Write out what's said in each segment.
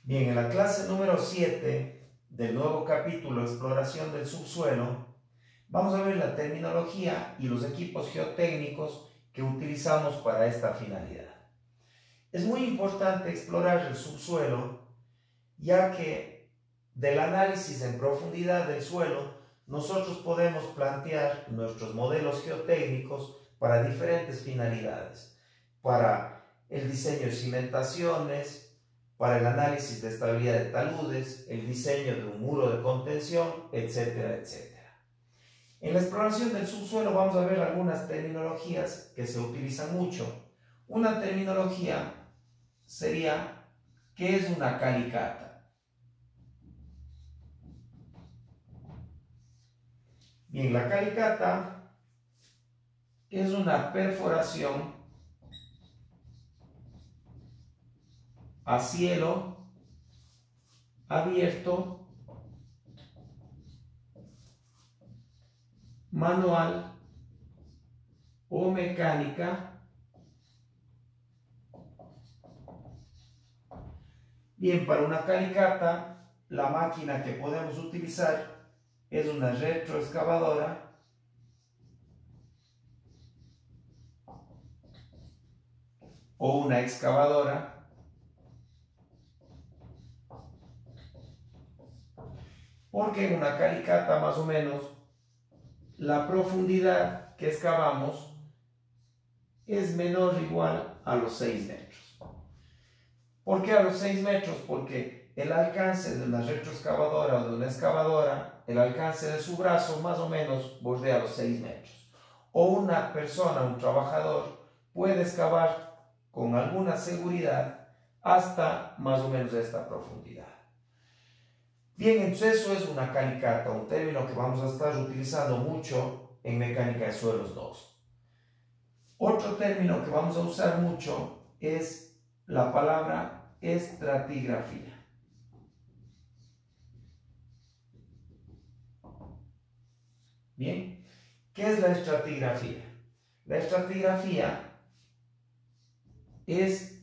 Bien, en la clase número 7 del nuevo capítulo Exploración del subsuelo, vamos a ver la terminología y los equipos geotécnicos que utilizamos para esta finalidad. Es muy importante explorar el subsuelo, ya que del análisis en profundidad del suelo, nosotros podemos plantear nuestros modelos geotécnicos para diferentes finalidades, para el diseño de cimentaciones, para el análisis de estabilidad de taludes, el diseño de un muro de contención, etcétera, etcétera. En la exploración del subsuelo vamos a ver algunas terminologías que se utilizan mucho. Una terminología sería, ¿qué es una calicata? Bien, la calicata es una perforación a cielo abierto, manual o mecánica. Bien, para una calicata, la máquina que podemos utilizar es una retroexcavadora o una excavadora, porque en una calicata más o menos la profundidad que excavamos es menor o igual a los 6 metros. ¿Por qué a los 6 metros? Porque el alcance de una retroexcavadora o de una excavadora, el alcance de su brazo más o menos bordea los 6 metros. O una persona, un trabajador, puede excavar con alguna seguridad hasta más o menos esta profundidad. Bien, entonces eso es una calicata, un término que vamos a estar utilizando mucho en mecánica de suelos 2. Otro término que vamos a usar mucho es la palabra estratigrafía. Bien, ¿qué es la estratigrafía? La estratigrafía es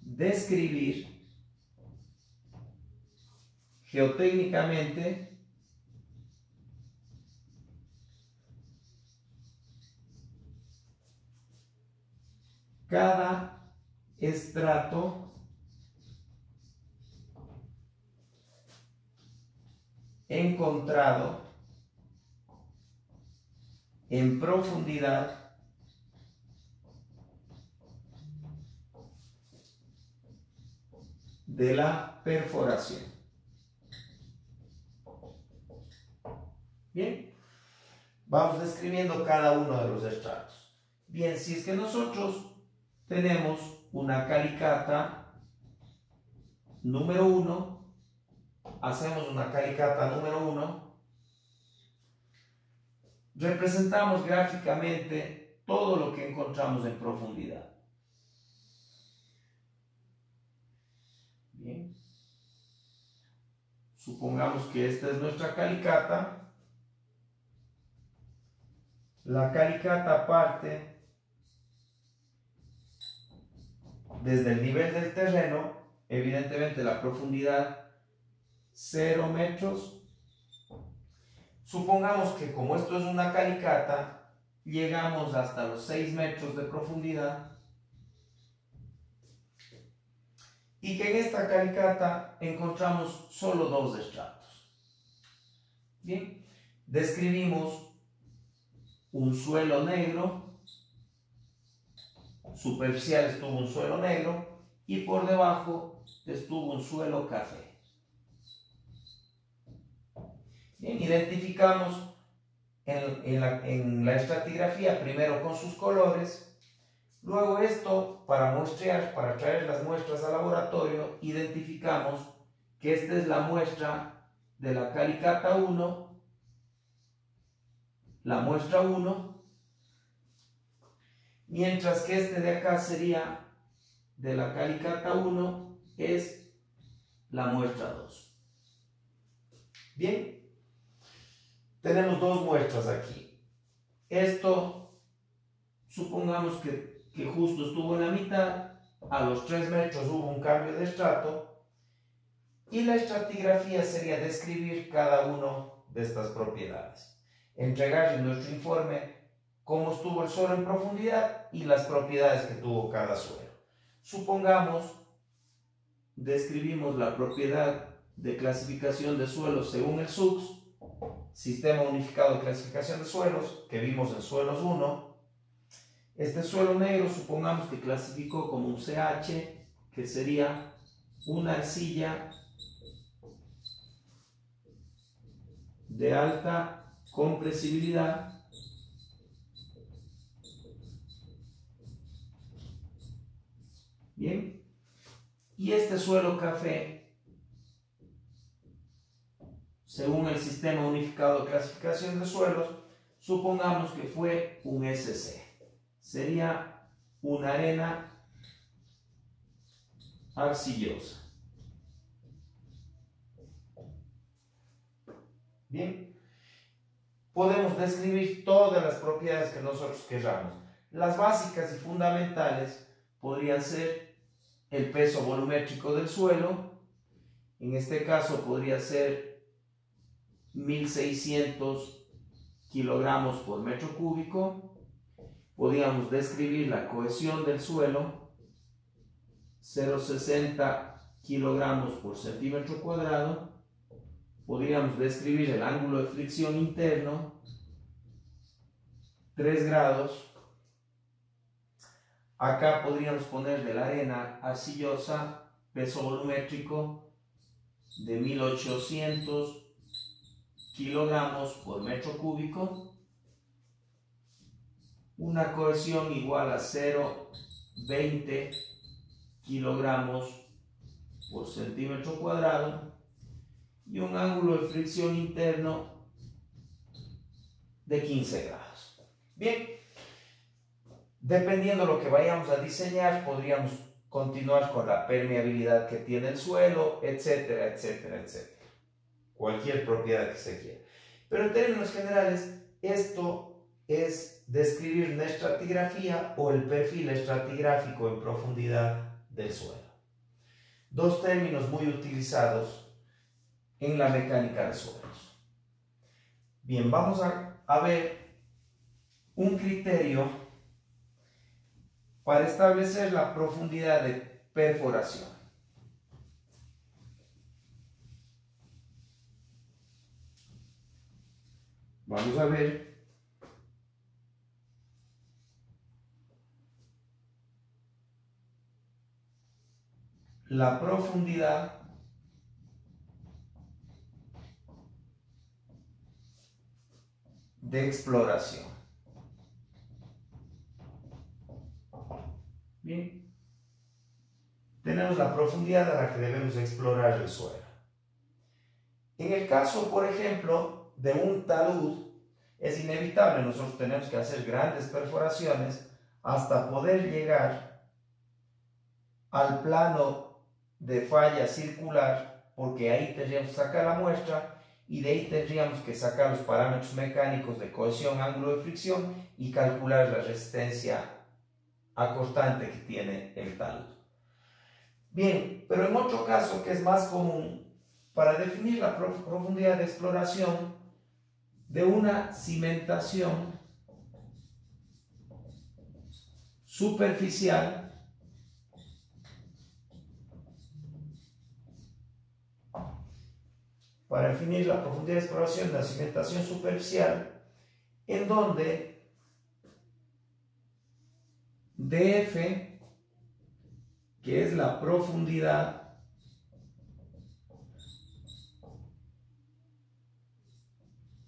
describir geotécnicamente cada estrato encontrado en profundidad de la perforación. Bien, vamos describiendo cada uno de los estratos. Bien, si es que nosotros tenemos una calicata número 1, hacemos una calicata número 1, representamos gráficamente todo lo que encontramos en profundidad. Bien, supongamos que esta es nuestra calicata. La calicata parte desde el nivel del terreno, evidentemente la profundidad 0 metros. Supongamos que como esto es una calicata, llegamos hasta los 6 metros de profundidad y que en esta calicata encontramos solo 2 estratos. Bien, describimos un suelo negro, superficial estuvo un suelo negro y por debajo estuvo un suelo café. Bien, identificamos en la estratigrafía primero con sus colores, luego esto para muestrear, para traer las muestras al laboratorio, identificamos que esta es la muestra de la calicata 1, la muestra 1, mientras que este de acá sería de la calicata 1, es la muestra 2. Bien, tenemos 2 muestras aquí. Esto, supongamos que justo estuvo en la mitad a los 3 metros hubo un cambio de estrato y la estratigrafía sería describir cada uno de estas propiedades. Entregar en nuestro informe cómo estuvo el suelo en profundidad y las propiedades que tuvo cada suelo. Supongamos, describimos la propiedad de clasificación de suelos según el SUCS, Sistema Unificado de Clasificación de Suelos, que vimos en suelos 1. Este suelo negro supongamos que clasificó como un CH, que sería una arcilla de alta compresibilidad bien, y este suelo café, según el Sistema Unificado de Clasificación de Suelos, supongamos que fue un SC. Sería una arena arcillosa. Bien, podemos describir todas las propiedades que nosotros queramos. Las básicas y fundamentales podrían ser el peso volumétrico del suelo. En este caso podría ser 1600 kilogramos por metro cúbico. Podríamos describir la cohesión del suelo, 0,60 kilogramos por centímetro cuadrado. Podríamos describir el ángulo de fricción interno, 3 grados. Acá podríamos poner de la arena arcillosa, peso volumétrico de 1800 kilogramos por metro cúbico. Una cohesión igual a 0,20 kilogramos por centímetro cuadrado y un ángulo de fricción interno de 15 grados. Bien, dependiendo de lo que vayamos a diseñar, podríamos continuar con la permeabilidad que tiene el suelo, etcétera, etcétera, etcétera. Cualquier propiedad que se quiera. Pero en términos generales, esto es describir la estratigrafía o el perfil estratigráfico en profundidad del suelo. Dos términos muy utilizados en la mecánica de suelos. Bien, vamos a ver un criterio para establecer la profundidad de perforación. Vamos a ver la profundidad de exploración. Bien, tenemos la profundidad a la que debemos explorar el suelo. En el caso, por ejemplo, de un talud, es inevitable, nosotros tenemos que hacer grandes perforaciones hasta poder llegar al plano de falla circular, porque ahí tendríamos que sacar la muestra y de ahí tendríamos que sacar los parámetros mecánicos de cohesión, ángulo de fricción y calcular la resistencia acortante que tiene el talud. Bien, pero en otro caso que es más común, para definir la profundidad de exploración de una cimentación superficial, para definir la profundidad de exploración de la cimentación superficial, en donde df, que es la profundidad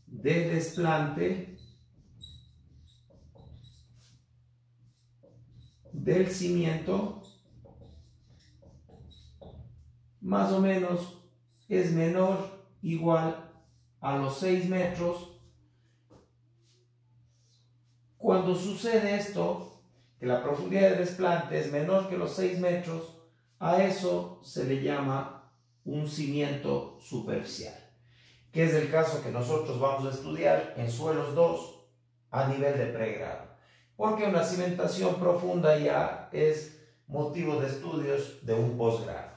de desplante del cimiento, más o menos es menor o igual a los 6 metros. Cuando sucede esto, que la profundidad de desplante es menor que los 6 metros, a eso se le llama un cimiento superficial, que es el caso que nosotros vamos a estudiar en suelos 2 a nivel de pregrado, porque una cimentación profunda ya es motivo de estudios de un posgrado.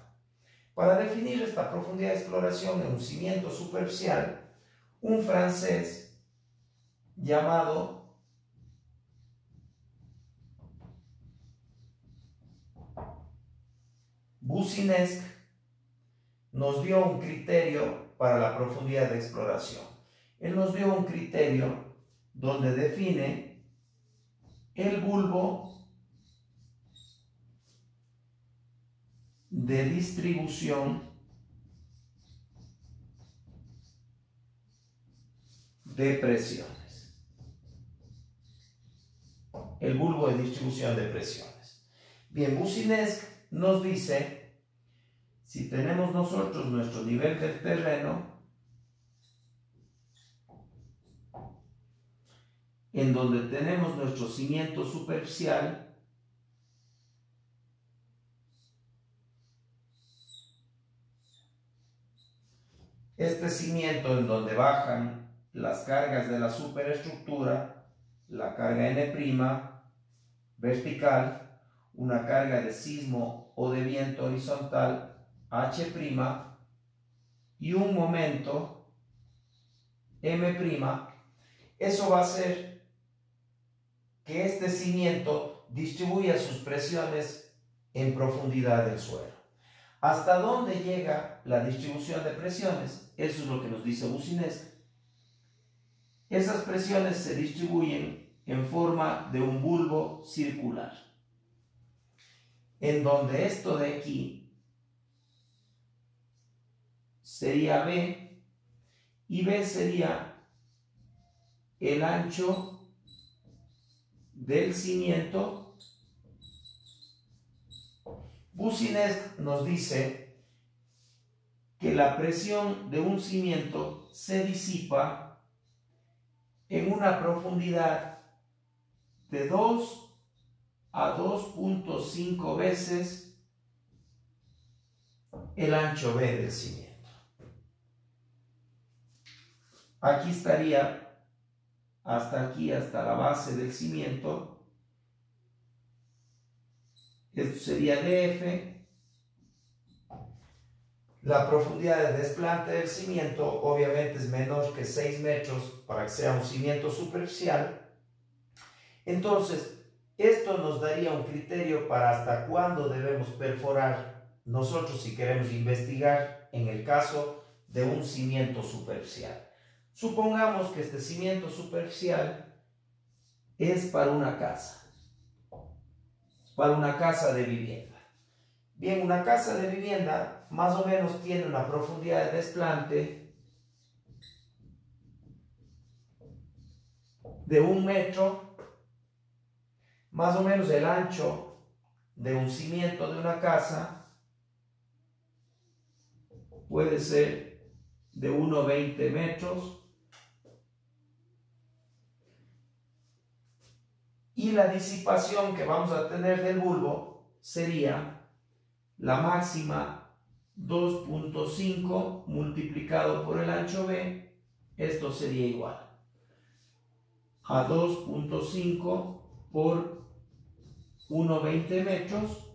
Para definir esta profundidad de exploración en un cimiento superficial, un francés llamado Boussinesq nos dio un criterio para la profundidad de exploración. Él nos dio un criterio donde define el bulbo de distribución de presiones. El bulbo de distribución de presiones. Bien, Boussinesq nos dice, si tenemos nosotros nuestro nivel del terreno, en donde tenemos nuestro cimiento superficial, este cimiento en donde bajan las cargas de la superestructura, la carga N' vertical, una carga de sismo o de viento horizontal H' y un momento M', eso va a hacer que este cimiento distribuya sus presiones en profundidad del suelo. ¿Hasta dónde llega la distribución de presiones? Eso es lo que nos dice Boussinesq. Esas presiones se distribuyen en forma de un bulbo circular, en donde esto de aquí sería B, y B sería el ancho del cimiento. Boussinesq nos dice que la presión de un cimiento se disipa en una profundidad de 2 a 2.5 veces el ancho B del cimiento. Aquí estaría hasta aquí, hasta la base del cimiento. Esto sería DF. La profundidad de desplante del cimiento obviamente es menor que 6 metros para que sea un cimiento superficial. Entonces, esto nos daría un criterio para hasta cuándo debemos perforar nosotros si queremos investigar en el caso de un cimiento superficial. Supongamos que este cimiento superficial es para una casa de vivienda. Bien, una casa de vivienda más o menos tiene una profundidad de desplante de 1 metro, más o menos el ancho de un cimiento de una casa puede ser de 1,20 metros. Y la disipación que vamos a tener del bulbo sería la máxima 2.5 multiplicado por el ancho B. Esto sería igual a 2.5 por 1,20 metros.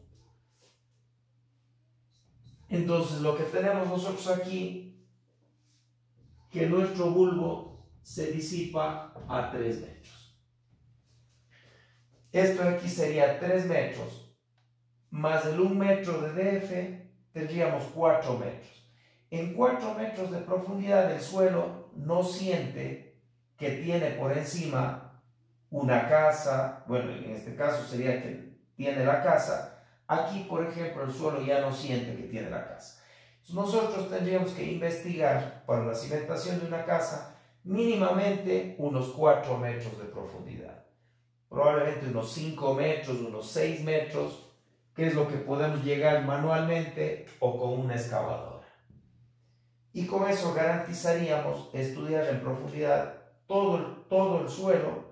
Entonces lo que tenemos nosotros aquí, que nuestro bulbo se disipa a 3 metros. Esto de aquí sería 3 metros, más el 1 metro de DF, tendríamos 4 metros. En 4 metros de profundidad el suelo no siente que tiene por encima una casa. Bueno, en este caso sería que tiene la casa. Aquí, por ejemplo, el suelo ya no siente que tiene la casa. Entonces, nosotros tendríamos que investigar para la cimentación de una casa mínimamente unos 4 metros de profundidad. Probablemente unos 5 metros, unos 6 metros, que es lo que podemos llegar manualmente o con una excavadora. Y con eso garantizaríamos estudiar en profundidad todo el suelo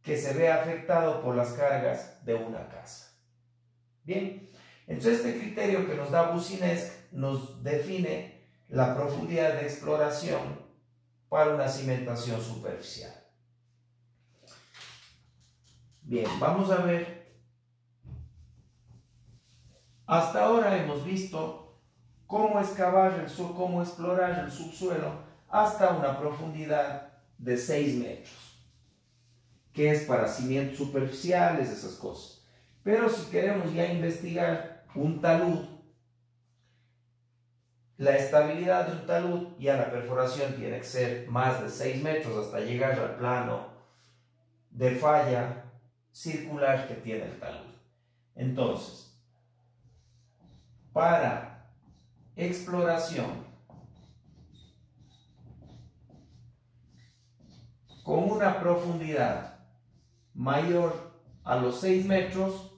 que se ve afectado por las cargas de una casa. Bien, entonces este criterio que nos da Boussinesq nos define la profundidad de exploración para una cimentación superficial. Bien, vamos a ver Hasta ahora hemos visto cómo excavar cómo explorar el subsuelo hasta una profundidad de 6 metros, que es para cimientos superficiales, esas cosas. Pero si queremos ya investigar un talud, la estabilidad de un talud, ya la perforación tiene que ser más de 6 metros hasta llegar al plano de falla circular que tiene el talud. Entonces, para exploración con una profundidad mayor a los 6 metros,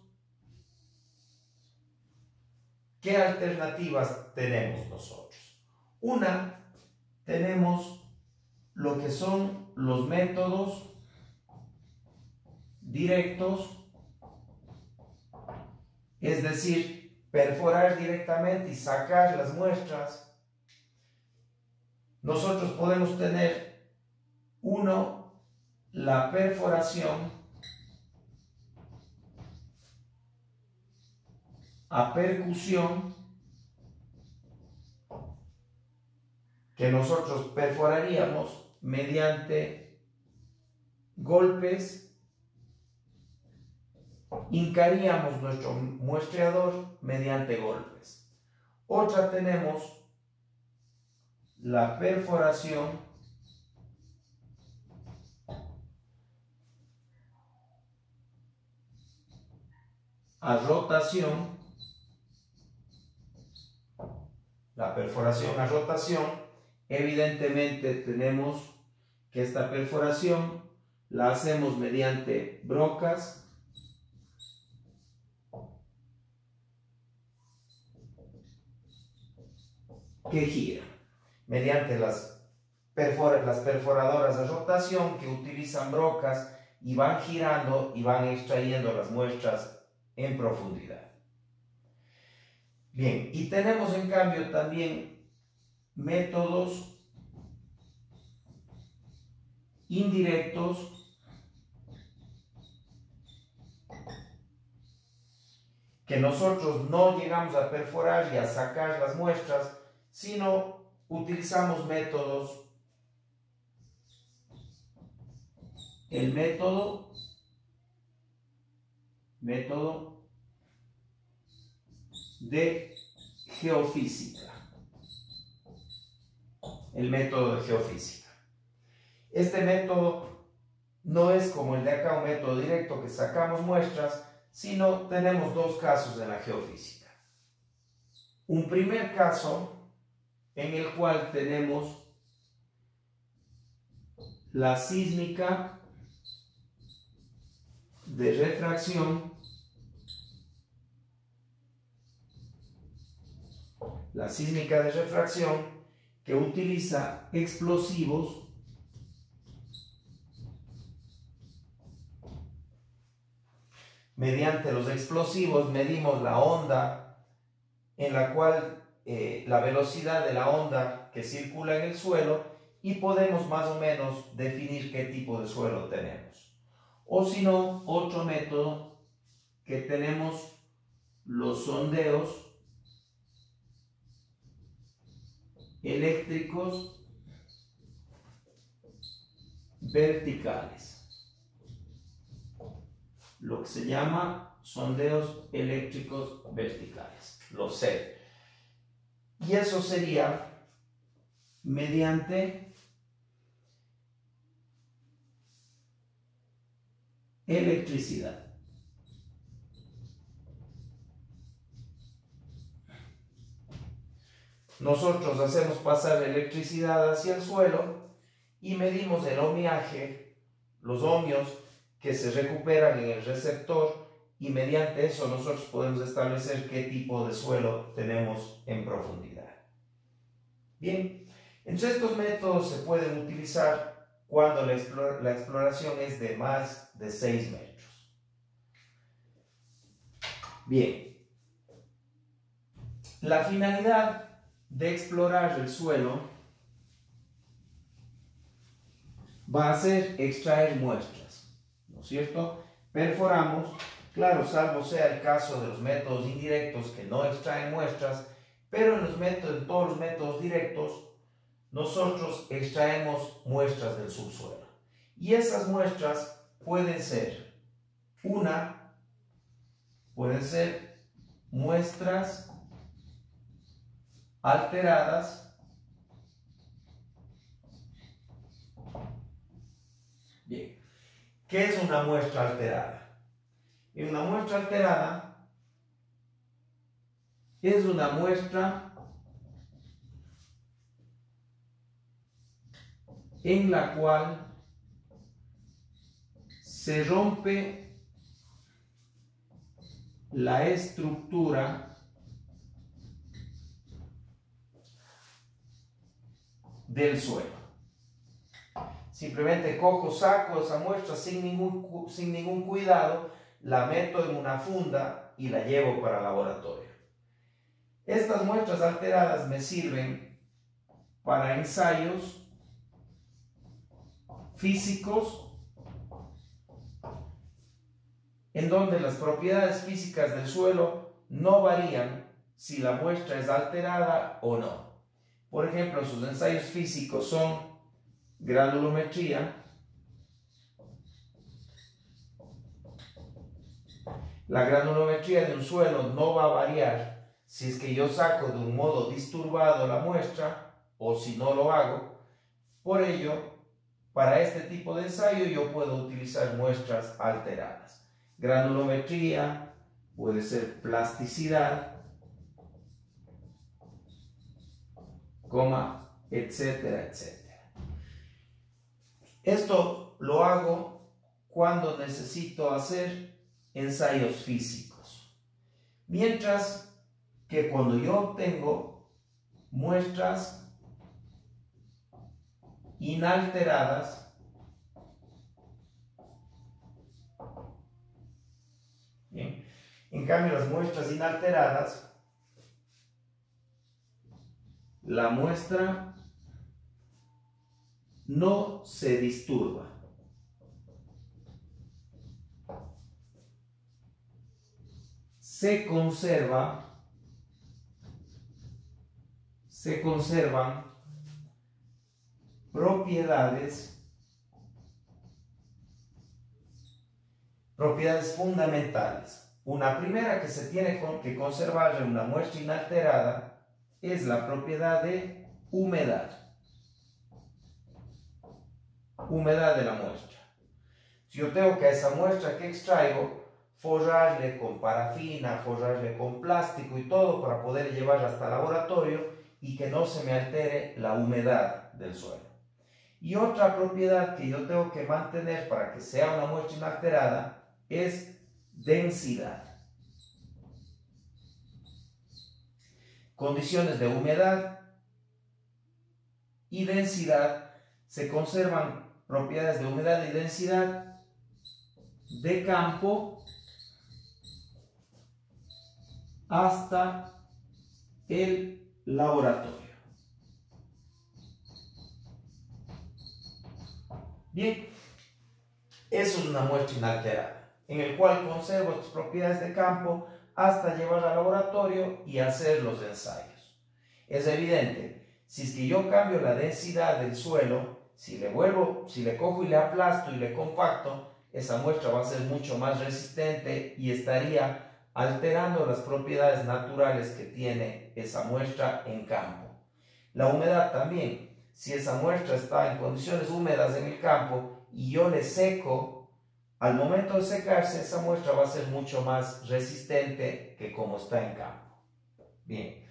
¿qué alternativas tenemos nosotros? Una, tenemos lo que son los métodos directos, es decir, perforar directamente y sacar las muestras. Nosotros podemos tener, uno, la perforación a percusión, que nosotros perforaríamos mediante golpes, hincaríamos nuestro muestreador mediante golpes. Otra, tenemos la perforación a rotación. La perforación a rotación, evidentemente tenemos que esta perforación la hacemos mediante brocas que giran, mediante las perforadoras de rotación que utilizan brocas y van girando y van extrayendo las muestras en profundidad. Bien, y tenemos en cambio también métodos indirectos que nosotros no llegamos a perforar y a sacar las muestras, sino utilizamos métodos, el método de geofísica. El método de geofísica. Este método no es como el de acá, un método directo que sacamos muestras, sino tenemos dos casos en la geofísica. Un primer caso en el cual tenemos la sísmica de refracción, que utiliza explosivos mediante los explosivos medimos la onda en la cual la velocidad de la onda que circula en el suelo y podemos más o menos definir qué tipo de suelo tenemos. O si no, otro método que tenemos los sondeos eléctricos verticales, lo que se llama sondeos eléctricos verticales, los SEV. Y eso sería mediante electricidad. Nosotros hacemos pasar electricidad hacia el suelo y medimos el ohmiaje, los ohmios que se recuperan en el receptor, y mediante eso nosotros podemos establecer qué tipo de suelo tenemos en profundidad. Bien, entonces estos métodos se pueden utilizar cuando la exploración es de más de 6 metros. Bien, la finalidad de explorar el suelo va a ser extraer muestras, ¿no es cierto? Perforamos Claro, salvo sea el caso de los métodos indirectos que no extraen muestras, pero en todos los métodos directos nosotros extraemos muestras del subsuelo. Y esas muestras pueden ser muestras alteradas. Bien, ¿qué es una muestra alterada? Y una muestra alterada es una muestra en la cual se rompe la estructura del suelo. Simplemente saco esa muestra sin ningún cuidado, la meto en una funda y la llevo para el laboratorio. Estas muestras alteradas me sirven para ensayos físicos en donde las propiedades físicas del suelo no varían si la muestra es alterada o no. Por ejemplo, sus ensayos físicos son granulometría, la granulometría de un suelo no va a variar si es que yo saco de un modo disturbado la muestra o si no lo hago. Por ello, para este tipo de ensayo yo puedo utilizar muestras alteradas. Granulometría, puede ser plasticidad, etcétera, etcétera. Esto lo hago cuando necesito hacer ensayos físicos. Mientras que cuando yo obtengo muestras inalteradas, bien, en cambio las muestras inalteradas, la muestra no se disturba. Se conservan propiedades fundamentales. Una primera que se tiene que conservar en una muestra inalterada es la propiedad de humedad. Humedad de la muestra. Si yo tengo que a esa muestra que extraigo forrarle con parafina, forrarle con plástico y todo para poder llevarla hasta el laboratorio y que no se me altere la humedad del suelo. Y otra propiedad que yo tengo que mantener para que sea una muestra inalterada es densidad. Condiciones de humedad y densidad, se conservan propiedades de humedad y densidad de campo hasta el laboratorio. Bien, eso es una muestra inalterada, en el cual conservo estas propiedades de campo hasta llevarla al laboratorio y hacer los ensayos. Es evidente, si es que yo cambio la densidad del suelo, si le cojo y le aplasto y le compacto, esa muestra va a ser mucho más resistente y estaría alterando las propiedades naturales que tiene esa muestra en campo. La humedad también, si esa muestra está en condiciones húmedas en el campo y yo le seco, al momento de secarse esa muestra va a ser mucho más resistente que como está en campo. Bien,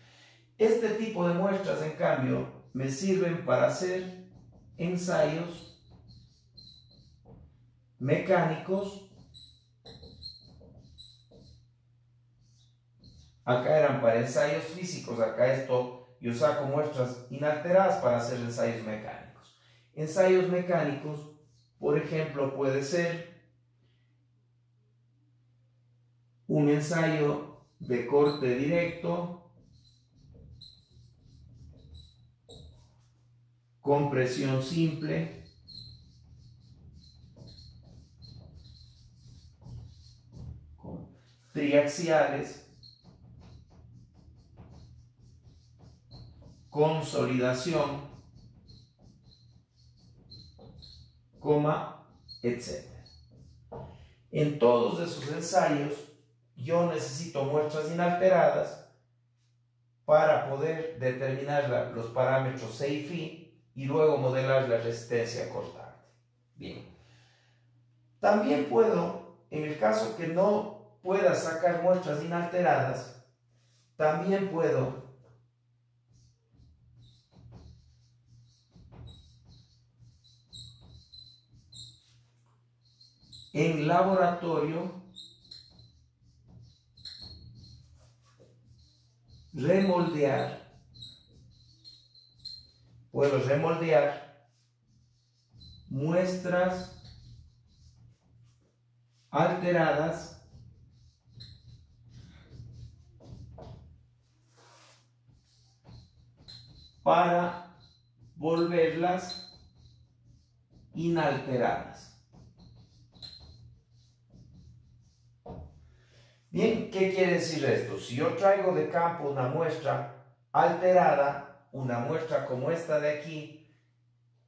este tipo de muestras en cambio me sirven para hacer ensayos mecánicos. Acá eran para ensayos físicos, acá yo saco muestras inalteradas para hacer ensayos mecánicos. Ensayos mecánicos, por ejemplo, puede ser un ensayo de corte directo con presión simple, triaxiales, consolidación, etc. En todos esos ensayos yo necesito muestras inalteradas para poder determinar los parámetros C y Φ y luego modelar la resistencia cortante. Bien. También puedo, en el caso que no pueda sacar muestras inalteradas, también puedo en laboratorio puedo remoldear muestras alteradas para volverlas inalteradas. Bien, ¿qué quiere decir esto? Si yo traigo de campo una muestra alterada, una muestra como esta de aquí,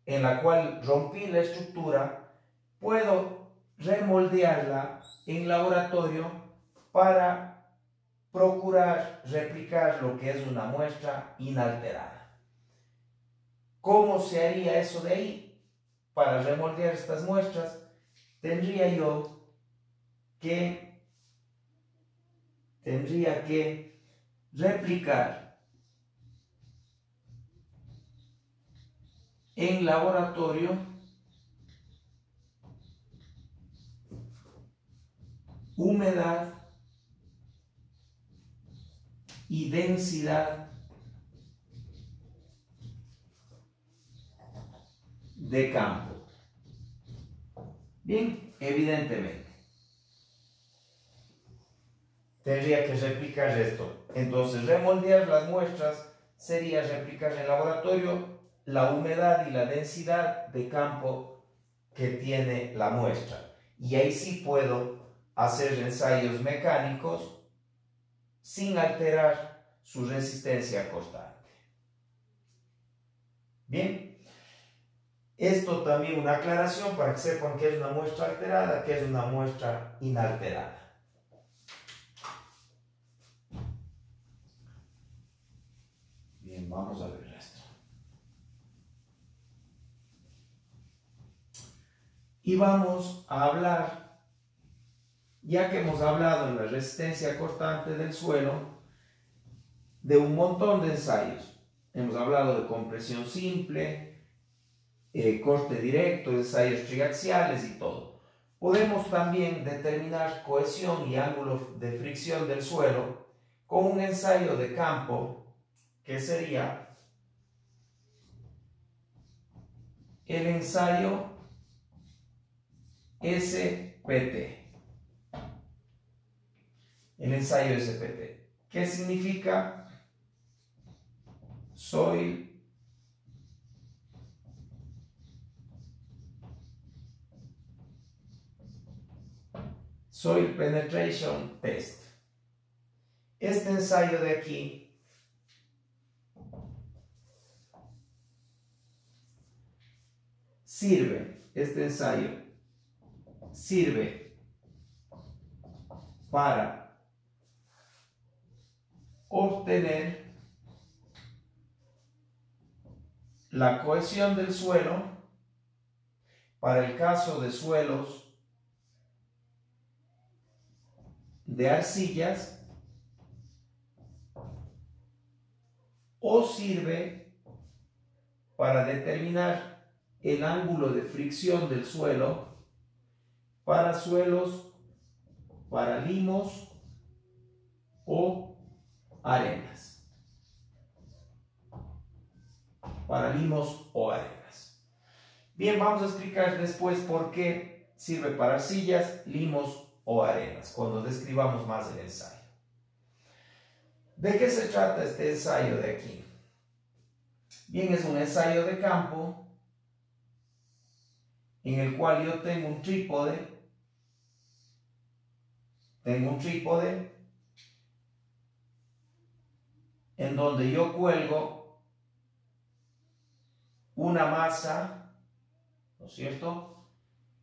en la cual rompí la estructura, puedo remoldearla en laboratorio para procurar replicar lo que es una muestra inalterada. ¿Cómo se haría eso de ahí? Para remoldear estas muestras, tendría que replicar en laboratorio humedad y densidad de campo. Bien, evidentemente tendría que replicar esto. Entonces, remoldear las muestras sería replicar en laboratorio la humedad y la densidad de campo que tiene la muestra. Y ahí sí puedo hacer ensayos mecánicos sin alterar su resistencia constante. Bien, esto también una aclaración para que sepan qué es una muestra alterada, qué es una muestra inalterada. Bien, vamos a ver esto. Y vamos a hablar, ya que hemos hablado en la resistencia cortante del suelo, de un montón de ensayos. Hemos hablado de compresión simple, corte directo, ensayos triaxiales y todo. Podemos también determinar cohesión y ángulo de fricción del suelo con un ensayo de campo que sería el ensayo SPT. El ensayo SPT. ¿Qué significa? Soil Penetration Test. Este ensayo de aquí sirve para obtener la cohesión del suelo para el caso de suelos de arcillas, o sirve para determinar el ángulo de fricción del suelo para suelos, para limos o arenas. Para limos o arenas. Bien, vamos a explicar después por qué sirve para arcillas, limos o arenas, cuando describamos más el ensayo. ¿De qué se trata este ensayo de aquí? Bien, es un ensayo de campo en el cual yo tengo un trípode tengo un trípode en donde yo cuelgo una masa, ¿no es cierto?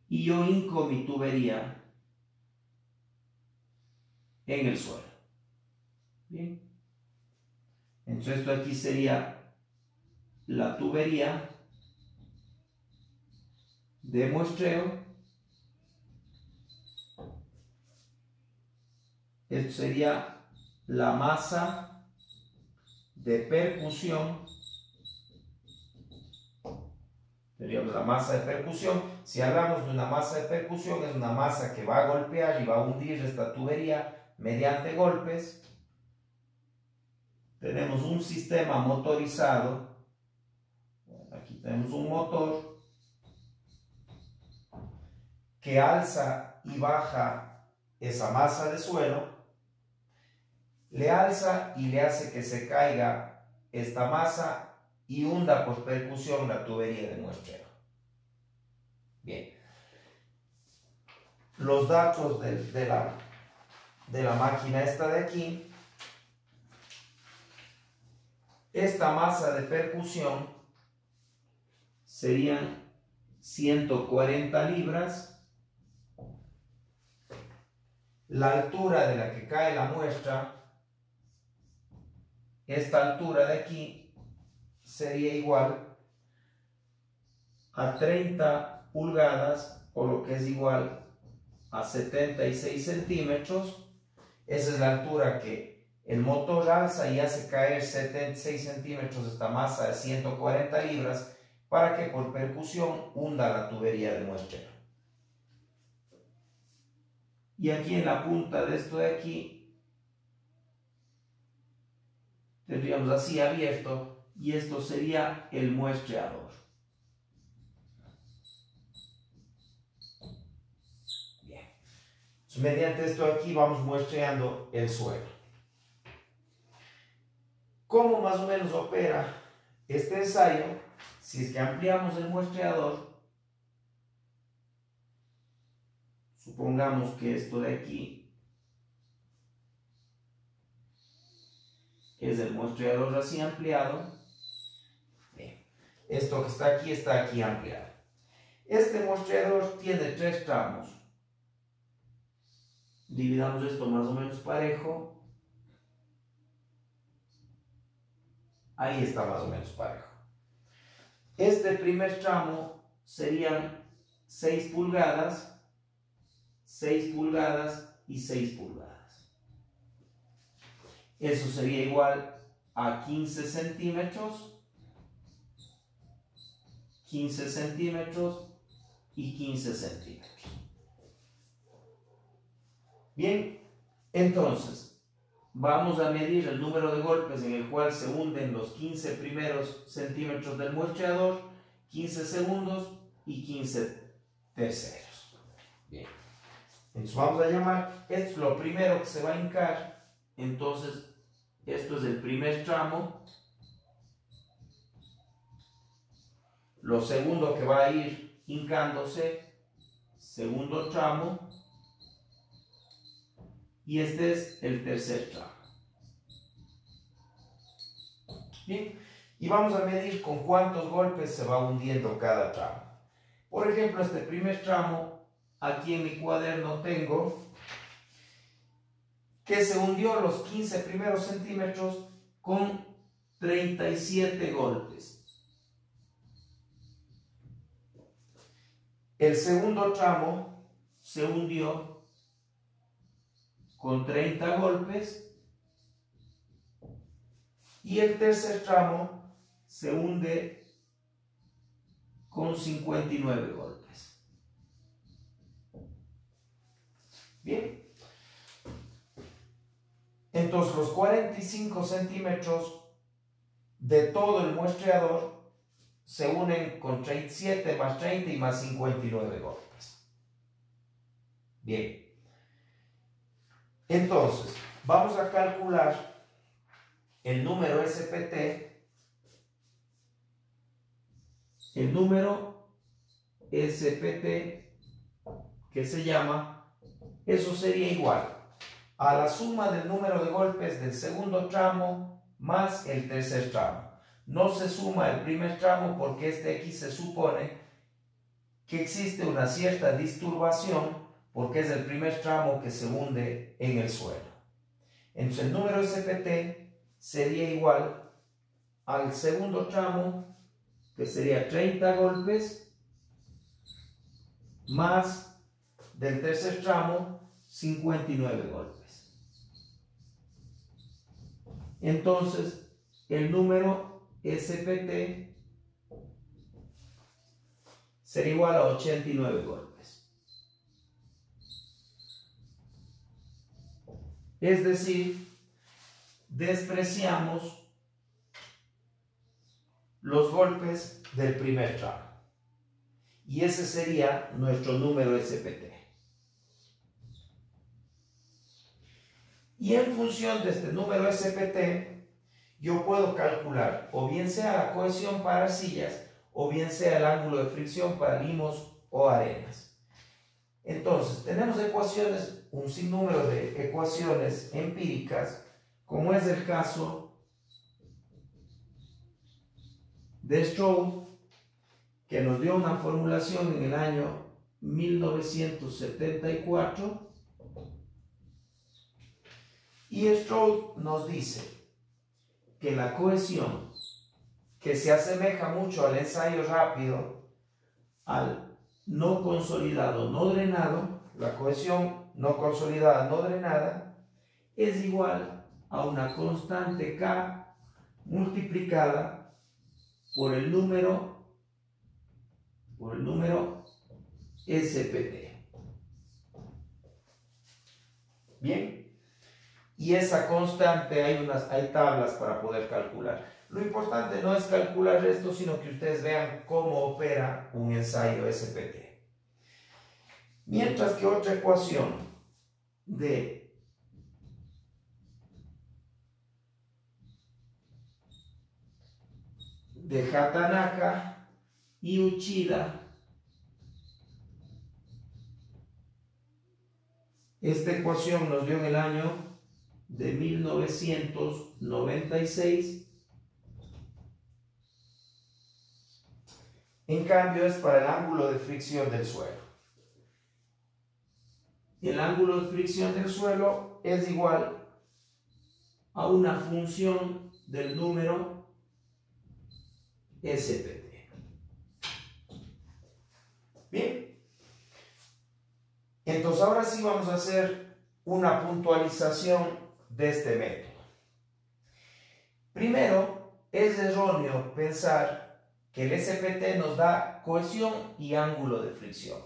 Y yo hinco mi tubería en el suelo. Bien. Entonces esto aquí sería la tubería de muestreo. Esto sería la masa de percusión. Seríamos la masa de percusión. Si hablamos de una masa de percusión, es una masa que va a golpear y va a hundir esta tubería mediante golpes. Tenemos un sistema motorizado. Aquí tenemos un motor que alza y baja esa masa de suelo. Le alza y le hace que se caiga esta masa y hunda por percusión la tubería de muestreo. Bien. Los datos de la máquina esta de aquí. Esta masa de percusión serían 140 libras. La altura de la que cae la muestra, esta altura de aquí, sería igual a 30 pulgadas, o lo que es igual a 76 centímetros. Esa es la altura que el motor alza y hace caer 76 centímetros esta masa de 140 libras para que por percusión hunda la tubería de muestreo. Y aquí en la punta de esto de aquí tendríamos así abierto, y esto sería el muestreador. Bien. Entonces, mediante esto de aquí vamos muestreando el suelo. ¿Cómo más o menos opera este ensayo? Si es que ampliamos el muestreador, supongamos que esto de aquí es el muestreador así ampliado. Bien. Esto que está aquí ampliado. Este muestreador tiene 3 tramos. Dividamos esto más o menos parejo. Ahí está más o menos parejo. Este primer tramo serían 6 pulgadas, 6 pulgadas y 6 pulgadas. Eso sería igual a 15 centímetros, 15 centímetros y 15 centímetros. Bien, entonces vamos a medir el número de golpes en el cual se hunden los 15 primeros centímetros del muestreador, 15 segundos y 15 terceros. Bien. Entonces vamos a llamar, esto es lo primero que se va a hincar. Entonces esto es el primer tramo. Lo segundo que va a ir hincándose, segundo tramo. Y este es el tercer tramo. Bien, y vamos a medir con cuántos golpes se va hundiendo cada tramo. Por ejemplo, este primer tramo, aquí en mi cuaderno tengo que se hundió los 15 primeros centímetros con 37 golpes. El segundo tramo se hundió con 30 golpes, y el tercer tramo se hunde con 59 golpes. Bien, entonces los 45 centímetros de todo el muestreador se unen con 37 más 30 y más 59 golpes. Bien. Entonces, vamos a calcular el número SPT. El número SPT que se llama, eso sería igual a la suma del número de golpes del segundo tramo más el tercer tramo. No se suma el primer tramo porque aquí se supone que existe una cierta disturbación porque es el primer tramo que se hunde en el suelo. Entonces el número SPT sería igual al segundo tramo, que sería 30 golpes, más del tercer tramo 59 golpes. Entonces el número SPT sería igual a 89 golpes. Es decir, despreciamos los golpes del primer tramo. Y ese sería nuestro número SPT. Y en función de este número SPT, yo puedo calcular o bien sea la cohesión para arcillas o bien sea el ángulo de fricción para limos o arenas. Entonces, tenemos ecuaciones, un sinnúmero de ecuaciones empíricas, como es el caso de Strode, que nos dio una formulación en el año 1974, y Strode nos dice que la cohesión, que se asemeja mucho al ensayo rápido, al no consolidado no drenado, la cohesión no consolidada no drenada, es igual a una constante K multiplicada por el número SPT. Bien, y esa constante hay tablas para poder calcular. Lo importante no es calcular esto, sino que ustedes vean cómo opera un ensayo SPT. Mientras que otra ecuación de Hatanaka y Uchida, esta ecuación nos dio en el año de 1996. En cambio es para el ángulo de fricción del suelo. El ángulo de fricción del suelo es igual a una función del número SPT. Bien. Entonces ahora sí vamos a hacer una puntualización de este método. Primero, es erróneo pensar que el SPT nos da cohesión y ángulo de fricción.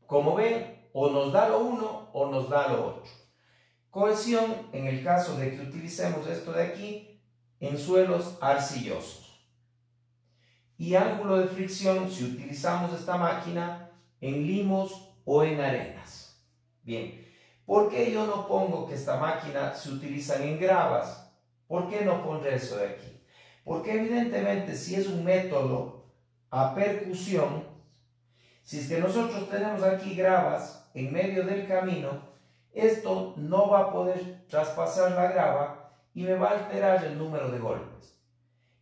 Como ven, o nos da lo uno o nos da lo otro. Cohesión en el caso de que utilicemos esto de aquí en suelos arcillosos. Y ángulo de fricción si utilizamos esta máquina en limos o en arenas. Bien, ¿por qué yo no pongo que esta máquina se utiliza en gravas? ¿Por qué no pondré eso de aquí? Porque evidentemente si es un método a percusión, si es que nosotros tenemos aquí gravas en medio del camino, esto no va a poder traspasar la grava y me va a alterar el número de golpes.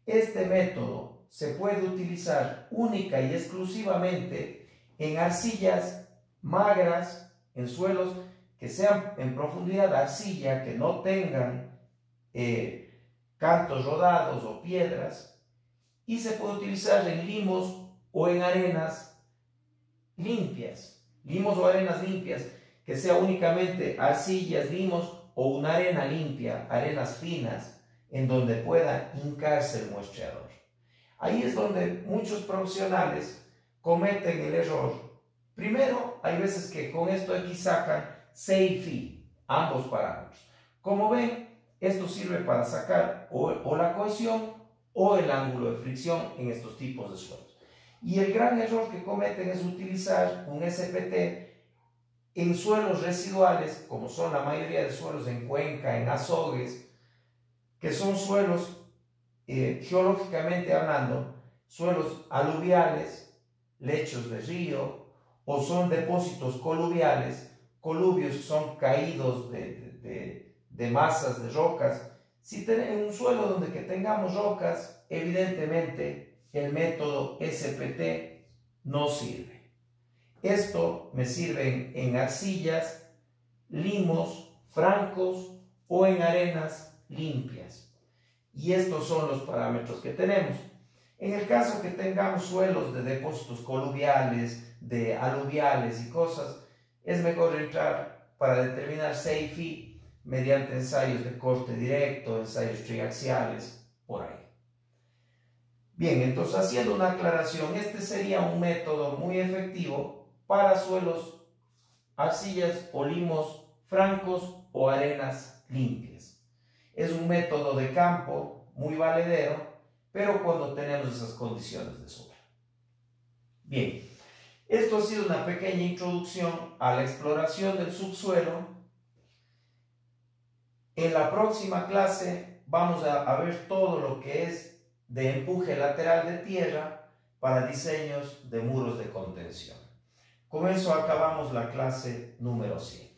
Este método se puede utilizar única y exclusivamente en arcillas magras, en suelos que sean en profundidad de arcilla, que no tengan cantos rodados o piedras, y se puede utilizar en limos o en arenas limpias, limos o arenas limpias, que sea únicamente arcillas, limos o una arena limpia, arenas finas, en donde pueda hincarse el muestreador. Ahí es donde muchos profesionales cometen el error. Primero, hay veces que con esto aquí sacan C y Φ, ambos parámetros. Como ven, esto sirve para sacar o la cohesión o el ángulo de fricción en estos tipos de suelos. Y el gran error que cometen es utilizar un SPT en suelos residuales, como son la mayoría de suelos en Cuenca, en Azogues, que son suelos, geológicamente hablando, suelos aluviales, lechos de río, o son depósitos coluviales. Coluvios son caídos de masas, de rocas. Si tenemos un suelo donde que tengamos rocas, evidentemente el método SPT no sirve. Esto me sirve en arcillas, limos, francos o en arenas limpias. Y estos son los parámetros que tenemos. En el caso que tengamos suelos de depósitos coluviales, de aluviales y cosas, es mejor entrar para determinar SAFE mediante ensayos de corte directo, ensayos triaxiales, por ahí. Bien, entonces haciendo una aclaración, este sería un método muy efectivo para suelos, arcillas o limos francos o arenas limpias. Es un método de campo muy valedero, pero cuando tenemos esas condiciones de suelo. Bien, esto ha sido una pequeña introducción a la exploración del subsuelo. En la próxima clase vamos a ver todo lo que es de empuje lateral de tierra para diseños de muros de contención. Con eso acabamos la clase número 7.